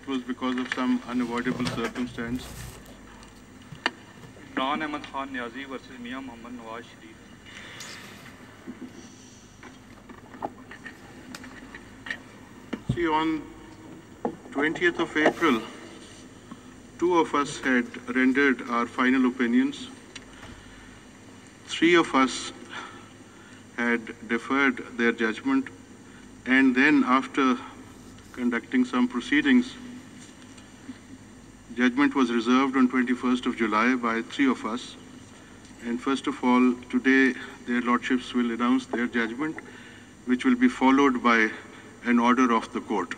it was because of some unavoidable circumstance. Imran Ahmad Khan Niazi versus Mia Mohammad Nawaz Sharif. See, on 20th of April, two of us had rendered our final opinions. Three of us had deferred their judgment, and then after conducting some proceedings, judgment was reserved on 21st of July by three of us. And first of all, today their lordships will announce their judgment, which will be followed by an order of the court.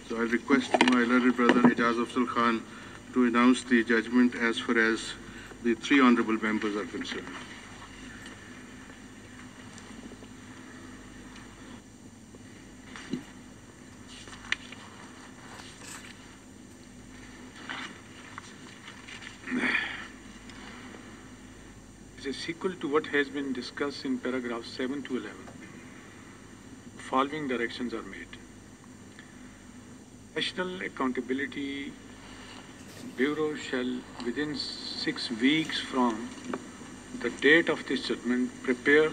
So I request my learned brother Ijaz Afzal Khan to announce the judgment as far as the three honorable members are concerned. As a sequel to what has been discussed in paragraphs 7 to 11, following directions are made. National Accountability Bureau shall, within 6 weeks from the date of this judgment, prepare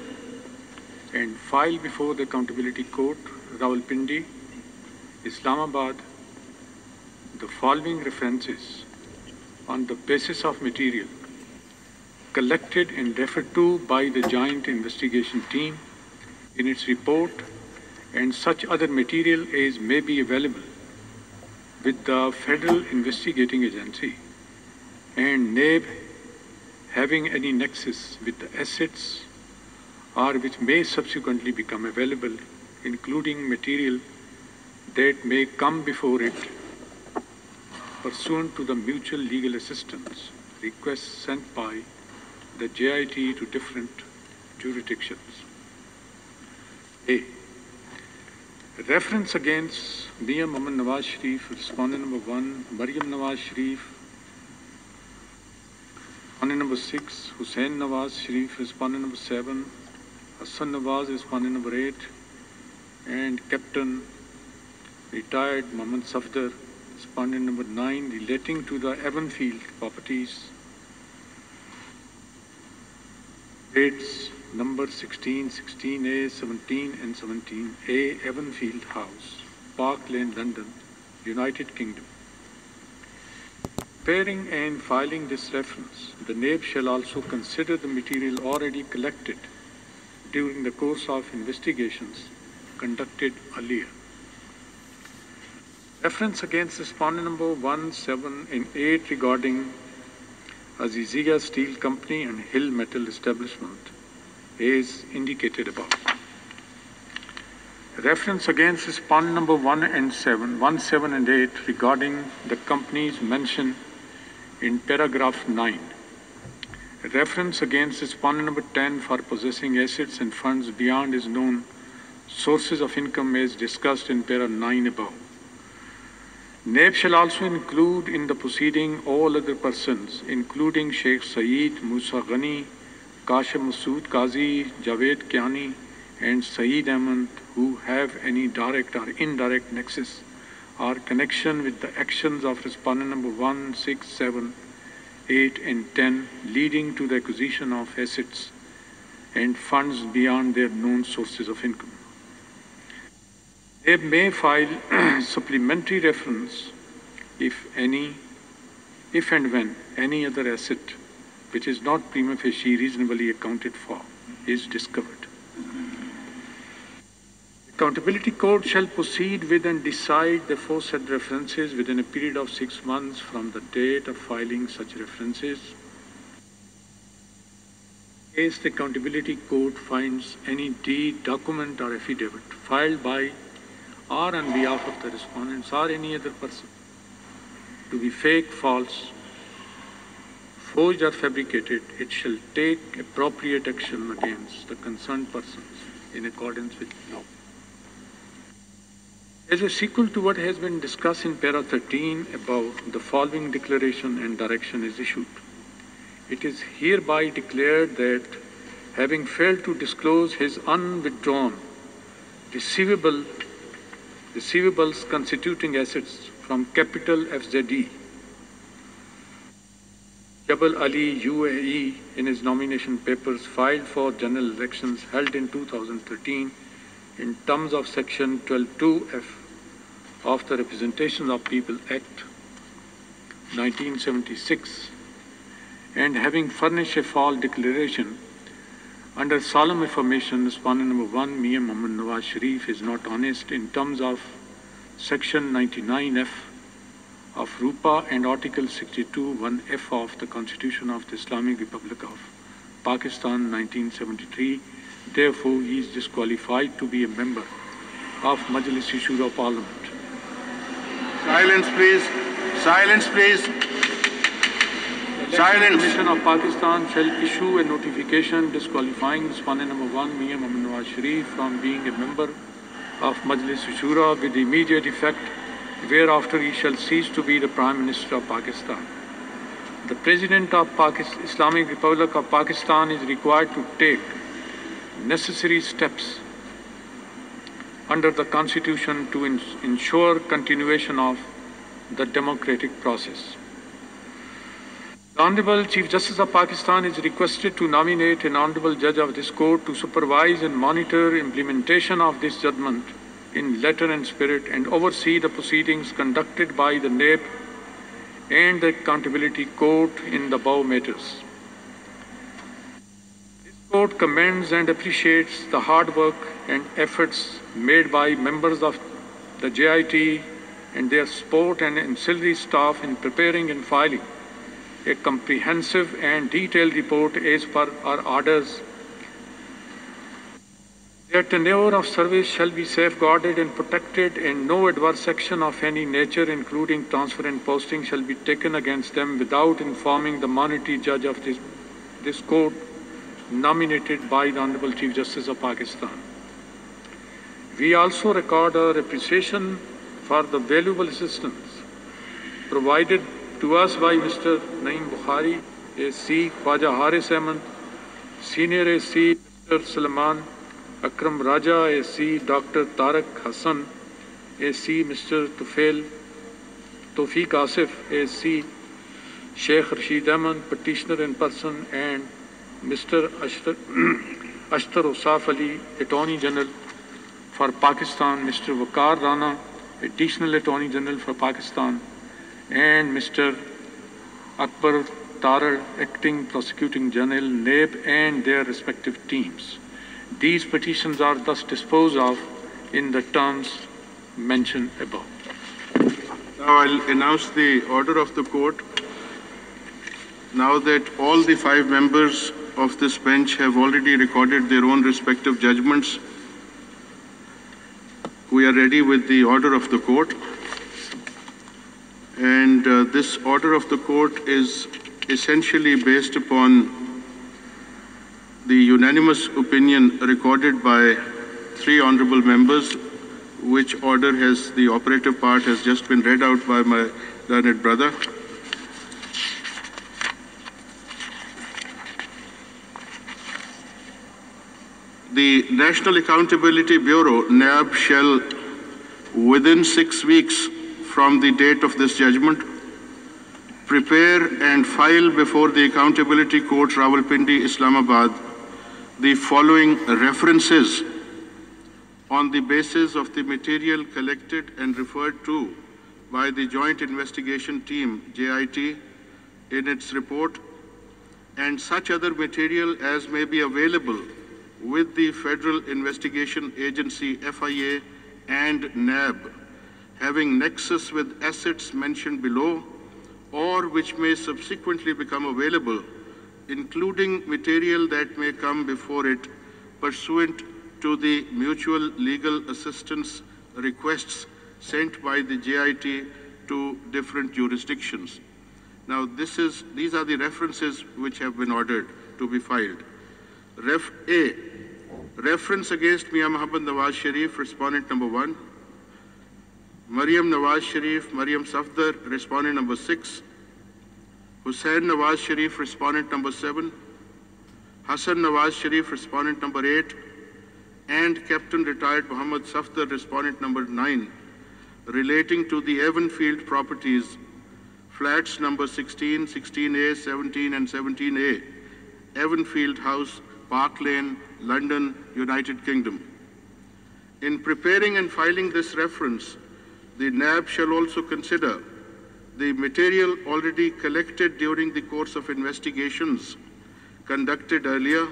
and file before the Accountability Court, Rawalpindi, Islamabad, the following references on the basis of material collected and referred to by the Joint Investigation Team in its report, and such other material as may be available with the Federal Investigating Agency and NAB having any nexus with the assets or which may subsequently become available, including material that may come before it pursuant to the mutual legal assistance requests sent by the JIT to different jurisdictions. A. Reference against Mia Mohammad Nawaz Sharif, respondent number 1, Maryam Nawaz Sharif, respondent number 6, Hussain Nawaz Sharif, respondent number 7, Hassan Nawaz, respondent number 8, and Captain retired Mohammad Safdar, respondent number 9, relating to the Evanfield properties, dates number 16, 16A, 17 and 17A, Evanfield House, Park Lane, London, United Kingdom. Preparing and filing this reference, the NAB shall also consider the material already collected during the course of investigations conducted earlier. Reference against respondent number 1, 7 and 8 regarding Azizia Steel Company and Hill Metal Establishment is indicated above. Reference against respondent number 1, 7 and 8 regarding the companies mentioned in paragraph 9. Reference against respondent number 10 for possessing assets and funds beyond his known sources of income as discussed in para 9 above. NAB shall also include in the proceeding all other persons, including Sheikh Saeed Musa Ghani, Kashim Masood Qazi, Javed Kiani, and Saeed Ahmed, who have any direct or indirect nexus or connection with the actions of respondent number 1, 6, 7, 8, and 10, leading to the acquisition of assets and funds beyond their known sources of income. They may file supplementary reference if and when any other asset which is not prima facie reasonably accounted for is discovered. Accountability Court shall proceed with and decide the aforesaid references within a period of 6 months from the date of filing such references. In case the Accountability Court finds any deed, document or affidavit filed by or on behalf of the respondents or any other person to be fake, false, forged or fabricated, it shall take appropriate action against the concerned persons in accordance with law. As a sequel to what has been discussed in para 13 above, the following declaration and direction is issued. It is hereby declared that having failed to disclose his unwithdrawn receivable receivables constituting assets from Capital FZE, Jabal Ali UAE, in his nomination papers filed for general elections held in 2013 in terms of Section 12(2)(f) of the Representation of People Act 1976, and having furnished a false declaration under solemn affirmation, respondent number 1, Mian Mohammad Nawaz Sharif, is not honest in terms of Section 99(f) of RUPA and Article 62(1)(f) of the Constitution of the Islamic Republic of Pakistan 1973. Therefore, he is disqualified to be a member of Majlis-e Shura Parliament. Silence, please. Silence, please. The Silence. Commission of Pakistan shall issue a notification disqualifying respondent number 1, Mian Mohammad Nawaz Sharif, from being a member of Majlis-e Shura with immediate effect, whereafter he shall cease to be the Prime Minister of Pakistan. The President of Islamic Republic of Pakistan is required to take necessary steps under the Constitution to ensure continuation of the democratic process. The Honorable Chief Justice of Pakistan is requested to nominate an Honorable Judge of this Court to supervise and monitor implementation of this judgment in letter and spirit and oversee the proceedings conducted by the NAB and the Accountability Court in the above matters. This Court commends and appreciates the hard work and efforts made by members of the JIT and their support and ancillary staff in preparing and filing a comprehensive and detailed report as per our orders. Their tenure of service shall be safeguarded and protected, and no adverse action of any nature, including transfer and posting, shall be taken against them without informing the monetary judge of this court nominated by the Honorable Chief Justice of Pakistan. We also record our appreciation for the valuable assistance provided to us by Mr. Naeem Bukhari, AC, Khwaja Haris Ahmed, Senior AC, Mr. Salman Akram Raja, AC, Dr. Tariq Hassan, AC, Mr. Tawfiq Asif, AC, Sheikh Rashid Ahmed, Petitioner in person, and Mr. Ashtar Usaf Ali, Attorney General for Pakistan, Mr. Waqar Rana, Additional Attorney General for Pakistan, and Mr. Akbar Tarar, Acting Prosecuting General, NAB, and their respective teams. These petitions are thus disposed of in the terms mentioned above. Now I'll announce the order of the court. Now that all the 5 members of this bench have already recorded their own respective judgments, we are ready with the order of the court. And this order of the court is essentially based upon the unanimous opinion recorded by 3 honorable members, which order has, the operative part has just been read out by my learned brother. The National Accountability Bureau, NAB, shall, within 6 weeks from the date of this judgment, prepare and file before the Accountability Court, Rawalpindi, Islamabad, the following references on the basis of the material collected and referred to by the Joint Investigation Team, JIT, in its report, and such other material as may be available with the Federal Investigation Agency, FIA, and NAB, having nexus with assets mentioned below, or which may subsequently become available, including material that may come before it pursuant to the mutual legal assistance requests sent by the JIT to different jurisdictions. Now, these are the references which have been ordered to be filed. Ref A, reference against Mian Mohammad Nawaz Sharif, respondent number 1. Maryam Nawaz Sharif, Maryam Safdar, respondent number 6. Hussain Nawaz Sharif, respondent number 7. Hassan Nawaz Sharif, respondent number 8. And Captain Retired Muhammad Safdar, respondent number 9, relating to the Evanfield properties, flats number 16, 16A, 17 and 17A, Evanfield House, Park Lane, London, United Kingdom. In preparing and filing this reference, the NAB shall also consider the material already collected during the course of investigations conducted earlier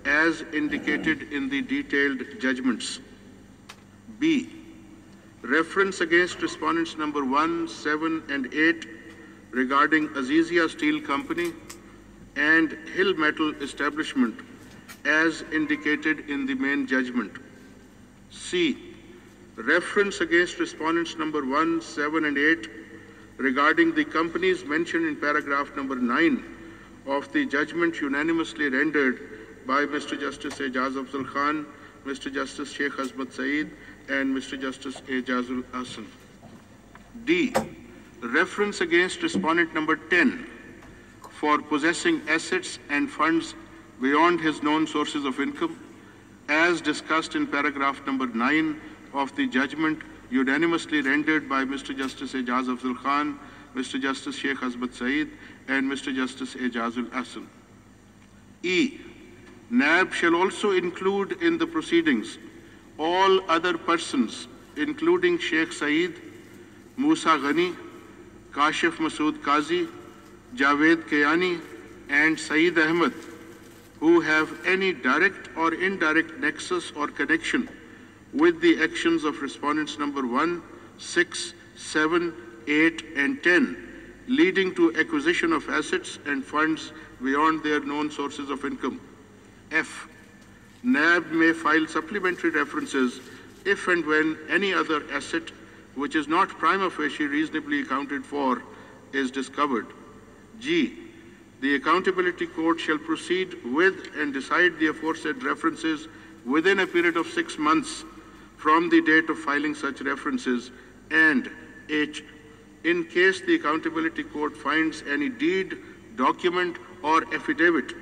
as indicated in the detailed judgments. B. Reference against respondents number 1, 7 and 8 regarding Azizia Steel Company and Hill Metal Establishment as indicated in the main judgment. C. Reference against respondents number 1, 7 and 8 regarding the companies mentioned in paragraph number 9 of the judgment unanimously rendered by Mr. Justice Ejaz Afzal Khan, Mr. Justice Sheikh Azmat Saeed and Mr. Justice Ejazul Ahsan. D. Reference against respondent number 10 for possessing assets and funds beyond his known sources of income as discussed in paragraph number 9 of the judgment unanimously rendered by Mr. Justice Ejaz Afzal Khan, Mr. Justice Sheikh Azmat Saeed and Mr. Justice Ejazul Ahsan. E. NAB shall also include in the proceedings all other persons, including Sheikh Saeed, Musa Ghani, Kashif Masood Qazi, Javed Kayani, and Saeed Ahmed, who have any direct or indirect nexus or connection with the actions of respondents number 1, 6, 7, 8, and 10, leading to acquisition of assets and funds beyond their known sources of income. F. NAB may file supplementary references if and when any other asset which is not prima facie reasonably accounted for is discovered. G. The Accountability Court shall proceed with and decide the aforesaid references within a period of 6 months from the date of filing such references. And H. In case the Accountability Court finds any deed, document, or affidavit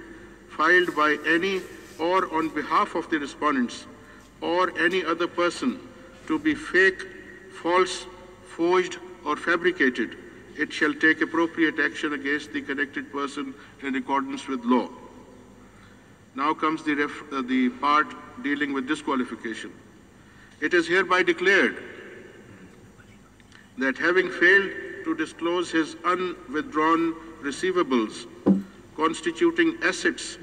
filed by any or on behalf of the respondents or any other person to be fake, false, forged, or fabricated, it shall take appropriate action against the connected person in accordance with law. Now comes the part dealing with disqualification. It is hereby declared that having failed to disclose his unwithdrawn receivables constituting assets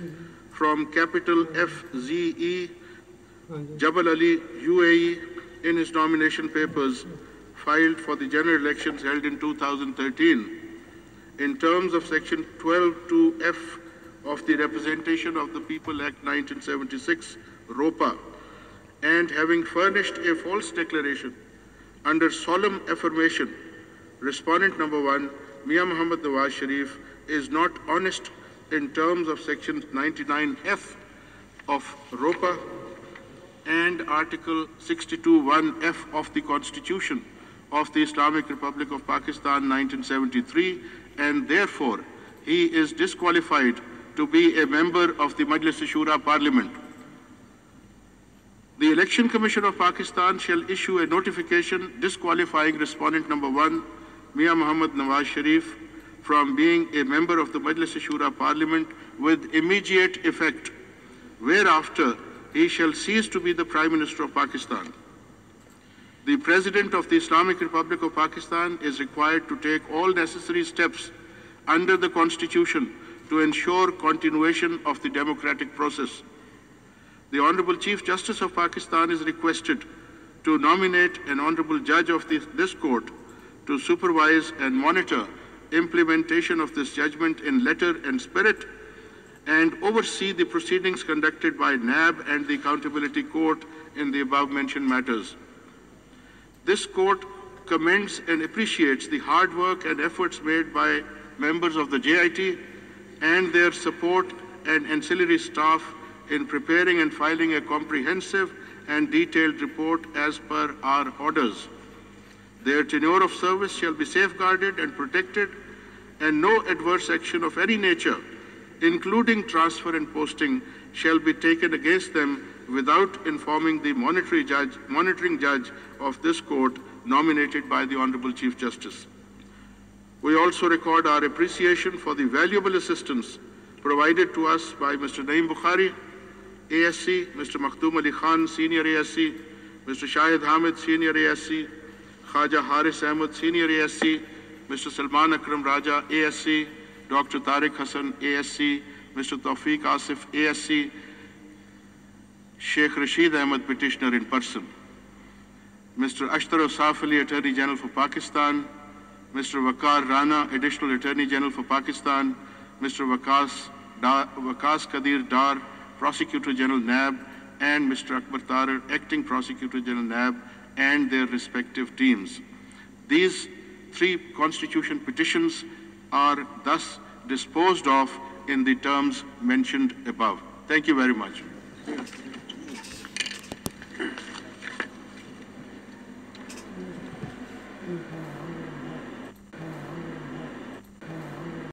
from capital FZE Jabal Ali UAE in his nomination papers filed for the general elections held in 2013 in terms of section 12(2)(f) of the Representation of the People Act 1976 ROPA, and having furnished a false declaration under solemn affirmation, respondent number 1, Mian Muhammad Nawaz Sharif, is not honest in terms of section 99F of ROPA and article 62(1)(f) of the Constitution of the Islamic Republic of Pakistan 1973, and therefore he is disqualified to be a member of the Majlis-e-Shura Parliament. The Election Commission of Pakistan shall issue a notification disqualifying respondent number 1, Mian Muhammad Nawaz Sharif, from being a member of the Majlis-e-Shura Parliament with immediate effect, whereafter he shall cease to be the Prime Minister of Pakistan. The President of the Islamic Republic of Pakistan is required to take all necessary steps under the Constitution to ensure continuation of the democratic process. The Honorable Chief Justice of Pakistan is requested to nominate an Honorable Judge of this Court to supervise and monitor implementation of this judgment in letter and spirit, and oversee the proceedings conducted by NAB and the Accountability Court in the above-mentioned matters. This Court commends and appreciates the hard work and efforts made by members of the JIT and their support and ancillary staff in preparing and filing a comprehensive and detailed report as per our orders. Their tenure of service shall be safeguarded and protected, and no adverse action of any nature, including transfer and posting, shall be taken against them without informing the monitoring judge of this court nominated by the Honorable Chief Justice. We also record our appreciation for the valuable assistance provided to us by Mr. Naeem Bukhari, ASC, Mr. Makhdoom Ali Khan, Senior ASC, Mr. Shahid Hamid, Senior ASC, Khaja Haris Ahmed, Senior ASC, Mr. Salman Akram Raja, ASC, Dr. Tariq Hassan, ASC, Mr. Tawfiq Asif, ASC, Sheikh Rashid Ahmed, Petitioner in person, Mr. Ashtar Asaf Ali, Attorney General for Pakistan, Mr. Waqar Rana, Additional Attorney General for Pakistan, Mr. Waqas Qadir Dar, Prosecutor General NAB, and Mr. Akbar Tarar, Acting Prosecutor General NAB, and their respective teams. These 3 constitution petitions are thus disposed of in the terms mentioned above. Thank you very much.